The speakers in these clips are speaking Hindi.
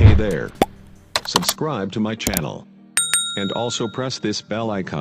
Hey there. Subscribe to my channel. And also press this bell icon.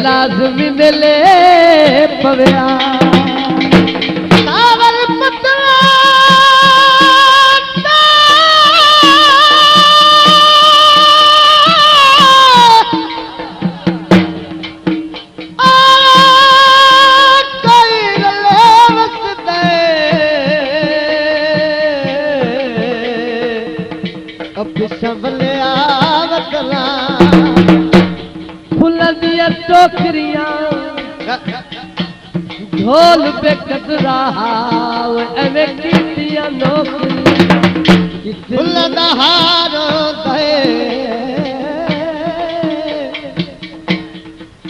लाज़मी मिले पविया टोकरियां ढोल पे कतरा एवे कीतियां नौकरी फुल दहारो गए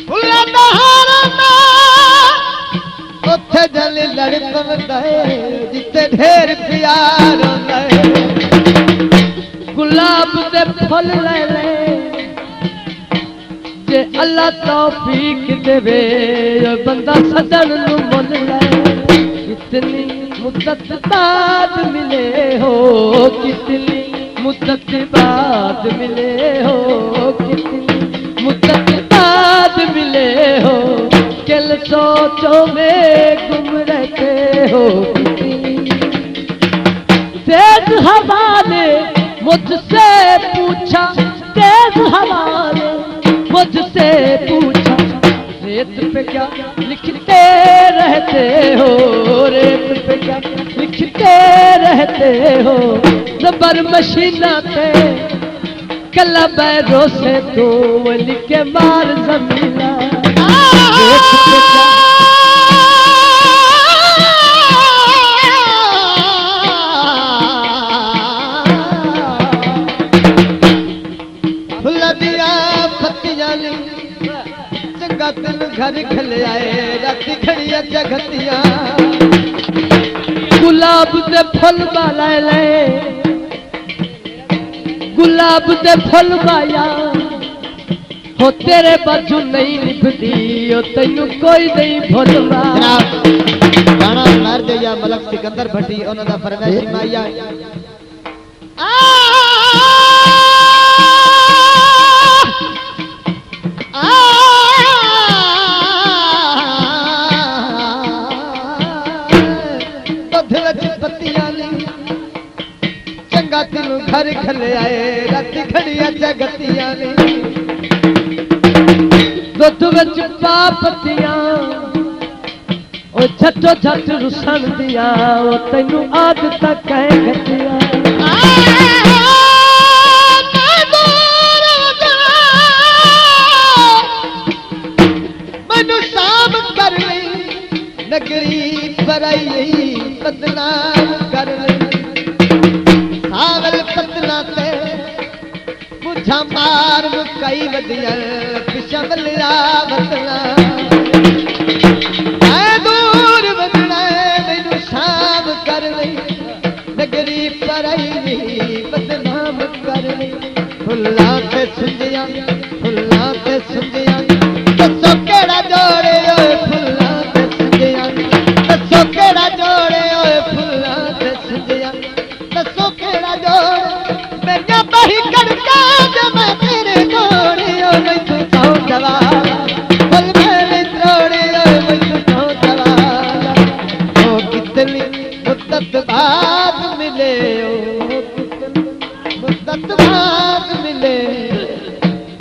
फुल दहारो उथे जल लड़कन गए जिथे ढेर प्यार गए गुलाब दे फल ले ले अल्लाह तौफीक देवे बंदा सदन नु मुल ले कितनी मुद्दत बाद मिले हो कितनी मुद्दत बाद मिले हो कितनी मुद्दत बाद मिले हो किल सोचो में गुम रहते हो तेज हवा ने मुझसे पूछा तेज हवा ने मुझसे पूछा रेत पे क्या लिखते रहते हो रेत पे क्या लिखते रहते हो जबर मशीना पे कला बैरों से तो लिखे मार जमीना रेत पे क्या घर खले आए राती खड़िया जगतिया गुलाब दे फल बाला ले गुलाब दे फल बाया हो तेरे बाजू नहीं निभदी ओ तैनू कोई नहीं भुलवा गाना मार दे या मलक सिकंदर भट्टी उन्हां दा फरमाइश माया कातिल घर खले आए रात खड़िया जगतियां ने दुध विच पा पत्तियां ओ झटो झट रुसन दिया ओ तैनू आदत कह गतिया मैनू शाम कर ली नगरी पराई बदनाम कर ली सावल पतना ते मुझा मार मुकाई वदिया पिछा बलिया बदना दूर बदना मैनू शाम कर ली नगरी पराई बदनाम कर ली फुल्ला ते सुंजिया दसो केड़ा जोड़े ओए फुल्ला ते सुंजिया दसो केड़ा जोड़े ओए फुल्ला ते सुंजिया दसो केड़ा जोड़ मेरा बही करका जब मैं तेरे जोड़े ओ नहीं तू चाहो जवाब फुल मेरे जोड़े ओ नहीं तू चाहो जवाब ओ कितनी मुद्दत बाद मिले ओ कितनी मुद्दत बाद मिले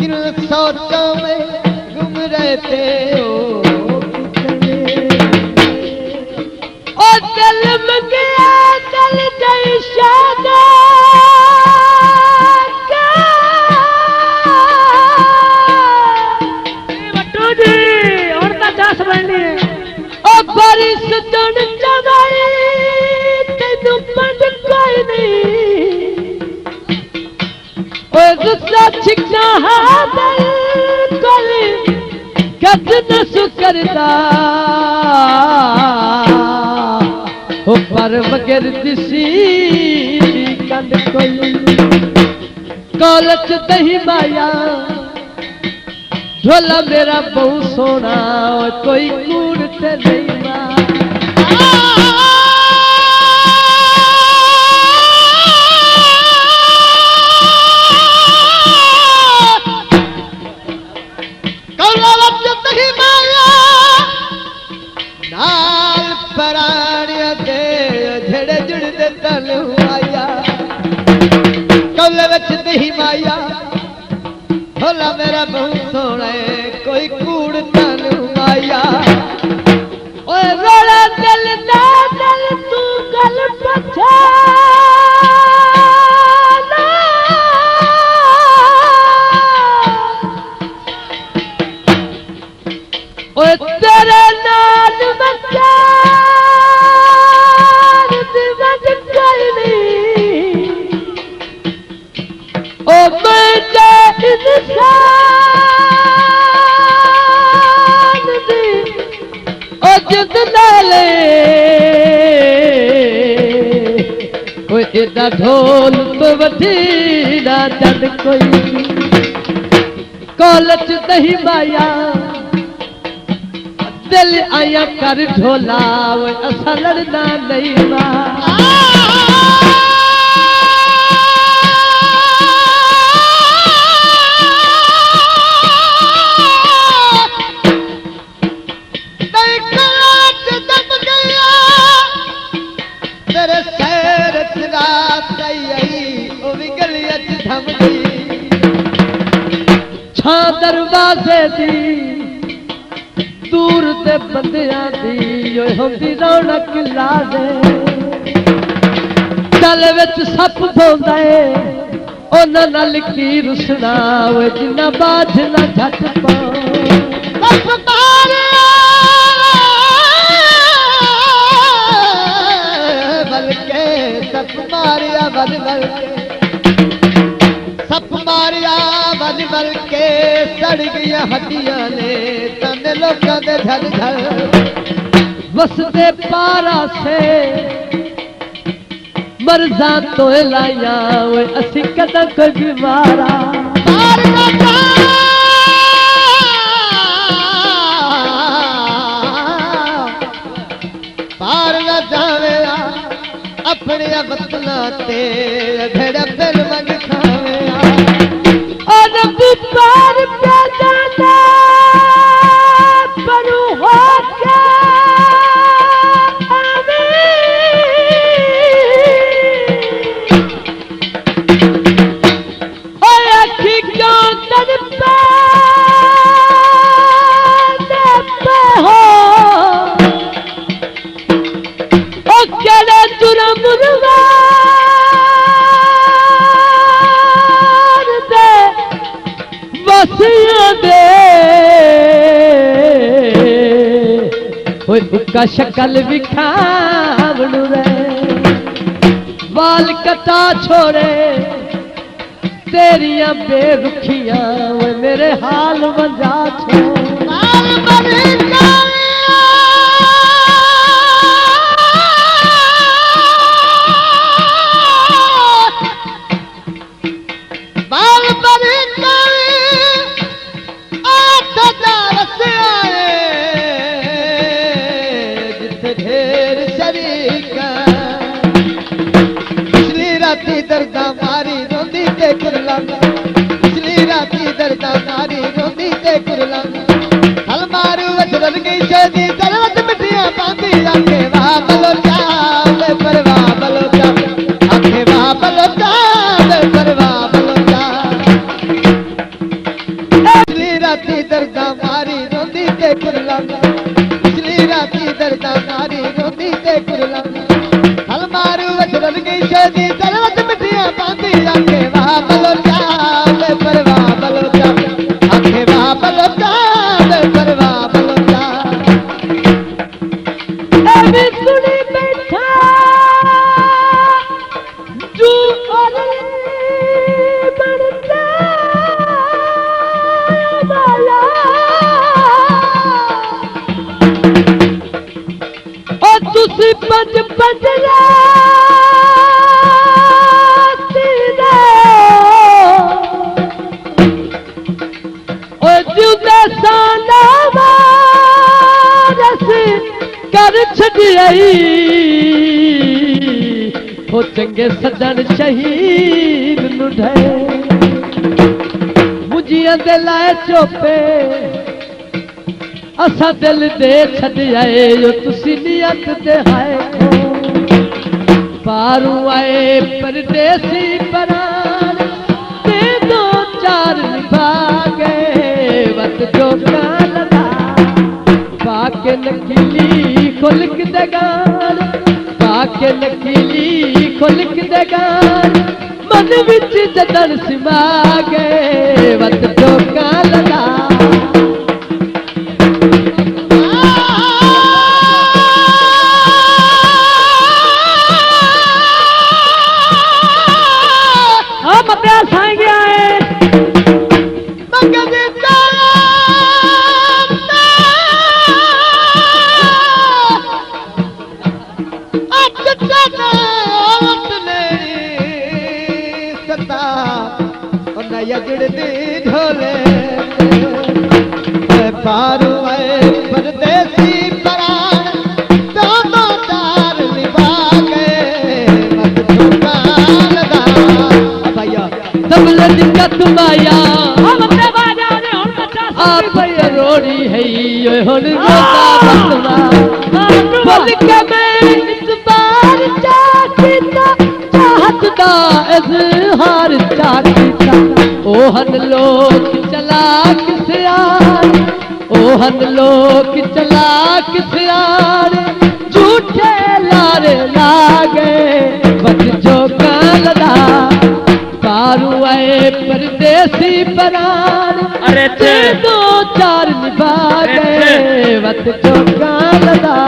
किन सोचों में गुम रहते हो ओ दिल में गया दिल गई शादा बट्टू जी और तो 10 बनी ओ बारिश दन जगाई तेनू बंद कोई नहीं ओ गुस्सा छिकना है दिल कोई कद न सुकरदा ओ पर मगर दिसी कंद कोई कॉलच दही माया ढोला मेरा बहु सोना ओ कोई कूड़ ते नहीं नाल पराणिया दे झड़े जुड़दे तल आया कौले विच दही माया भोला मेरा बहु सोना कोई कूड़ तन माया ओए रोड़ा दिल दा दिल तू गल पछा ओए तेरे नाल मचार दिवज करनी ओ मैं इंसान दी ओ जिद नाले कोई एदा ढोल तो वठी ना जद कोई कॉलच दही माया दिल आया कर ढोला असा लड़ना नहीं तेरे सैर रात आई ओ भी गलिया थम गई छा दरवाजे दी दूर ते बंदियां दी ओए होंदी रौनक ला दे दल विच सप पौंदा ए ओना नाल की रुसना ओए जिन्ना बाझ ना झट पाओ सप मारिया बलके सप मारिया बल बल सप मारिया बल बल के सड़ गई हड्डियां ने तन लोगों दे झल झल वसदे पारा से मरजा तो लाया ओए असी कदा कोई बीमारा पार न जावे अपने वतना ते भेड़ बिल मंग खावे पार पैदा परू हो क्या मसिया दे उका शकल विखावणु रे बाल कटा छोड़े तेरिया बेरुखियां वो मेरे हाल वंजा छो दर्दा मारी रोंदी ते कुरलंग पिछली राती दर्दा मारी रोंदी ते कुरलंग हल मारू वजरल गई शेदी दरवत मिठिया पांदी आखे वाह बलोचा वे परवाह बलोचा आखे वाह बलोचा वे परवाह बलोचा पिछली राती दर्दा मारी रोंदी ते कुरलंग पिछली राती दर्दा मारी रोंदी ते कुरलंग हल मारू वजरल गई शेदी दरवत पांदी आखे वाह बलोचा वे परवाह बलोचा आखे वाह बलोचा वे परवाह बलोचा एवी सुनी बैठा जो अरे बनता वाला ओ तुसी पंज पंजला कर छड़ियाई हो चंगे सजन शहीद नुढे मुझिया दे लाए चोपे असा दिल दे छड़ियाए जो तुसी नियत दे हाय पारू आए परदेसी परान ते दो चार निभागे वत जो कालदा पाके नकीली खुलक दगान पाके नकीली खुलक दगान मन विच जदन सिमागे वत जो कालदा झोले पारू आए परदेसी परान दोनों तार निभा गए मत झोंका लगा भैया तबले दिक्कत माया हम अपने बाजा ने हुन बचा आप रोड़ी है ये हुन रोता बसवा बोल के मैं इस बार चाहता चाहत दा इजहार चाहता ओहन लोग चलाक सियार ओहन लोग चलाक सियार झूठे लारे लागे बच जो कालदा पारू आए परदेसी परान अरे ते दो चार निभागे बच जो कालदा